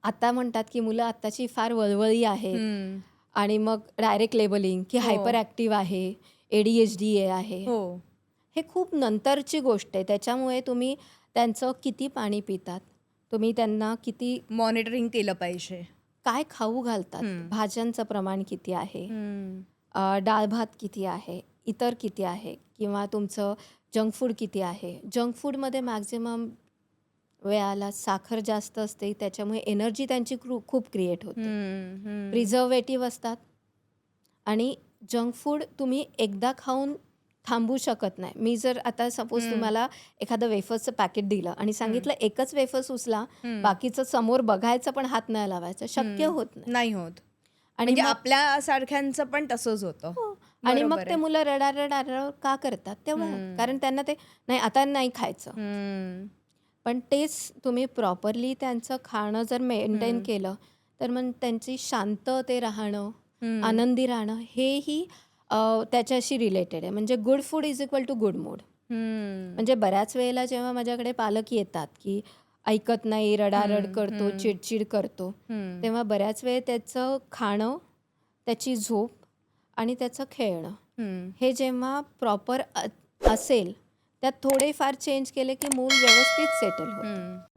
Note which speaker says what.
Speaker 1: आता म्हणतात की मुलं आत्ताची फार वळवळी आहेत
Speaker 2: हम्म.
Speaker 1: आणि मग डायरेक्ट लेबलिंग की
Speaker 2: हो.
Speaker 1: हायपर ॲक्टिव्ह आहे, ADHD आहे.
Speaker 2: हो.
Speaker 1: हे खूप नंतरची गोष्ट आहे. त्याच्यामुळे तुम्ही त्यांचं किती पाणी पितात, तुम्ही त्यांना किती
Speaker 2: मॉनिटरिंग केलं पाहिजे.
Speaker 1: काय खाऊ घालतात,
Speaker 2: हम्म.
Speaker 1: भाज्यांचं प्रमाण किती आहे,
Speaker 2: हम्म.
Speaker 1: डाळ भात किती आहे, इतर किती आहे, किंवा तुमचं जंक फूड किती आहे. जंक फूडमध्ये मॅक्झिमम वेळाला साखर जास्त असते, त्याच्यामुळे एनर्जी त्यांची खूप क्रिएट होते.
Speaker 2: हम्म. हम्म.
Speaker 1: प्रिझर्वेटिव्ह असतात आणि जंक फूड तुम्ही एकदा खाऊन थांबू शकत नाही. मी जर आता सपोज
Speaker 2: हम्म.
Speaker 1: तुम्हाला एखादं वेफर्सचं पॅकेट दिलं आणि सांगितलं एकच वेफर्स उचला,
Speaker 2: हम्म.
Speaker 1: बाकीचं समोर बघायचं पण हात नाही लावायचा, शक्य
Speaker 2: हम्म.
Speaker 1: होत नाही.
Speaker 2: नाही होत.
Speaker 1: आणि
Speaker 2: म्हणजे
Speaker 1: मग
Speaker 2: आपल्या सारख्यांचं पण तसंच होतं.
Speaker 1: हो. आणि मग
Speaker 2: बरोबर
Speaker 1: ते
Speaker 2: आहे.
Speaker 1: मुलं रडारड का करतात तेव्हा,
Speaker 2: हम्म.
Speaker 1: कारण त्यांना ते नाही आता नाही खायचं.
Speaker 2: हम्म.
Speaker 1: पण तेच तुम्ही प्रॉपरली त्यांचं खाणं जर मेंटेन
Speaker 2: हम्म.
Speaker 1: केलं तर मग त्यांची शांतते राहणं,
Speaker 2: हम्म.
Speaker 1: आनंदी राहणं हेही त्याच्याशी रिलेटेड आहे. म्हणजे good food is equal to good mood.
Speaker 2: Hmm.
Speaker 1: म्हणजे बऱ्याच वेळेला जेव्हा माझ्याकडे पालक येतात की ऐकत नाही, रडारड
Speaker 2: हम्म.
Speaker 1: करतो,
Speaker 2: हम्म.
Speaker 1: चिडचिड करतो,
Speaker 2: हम्म.
Speaker 1: तेव्हा बऱ्याच वेळ त्याचं खाणं, त्याची झोप आणि त्याचं खेळणं
Speaker 2: हम्म.
Speaker 1: हे जेव्हा प्रॉपर असेल, त्यात थोडेफार चेंज केले की मूल व्यवस्थित सेटल होतं.
Speaker 2: हम्म.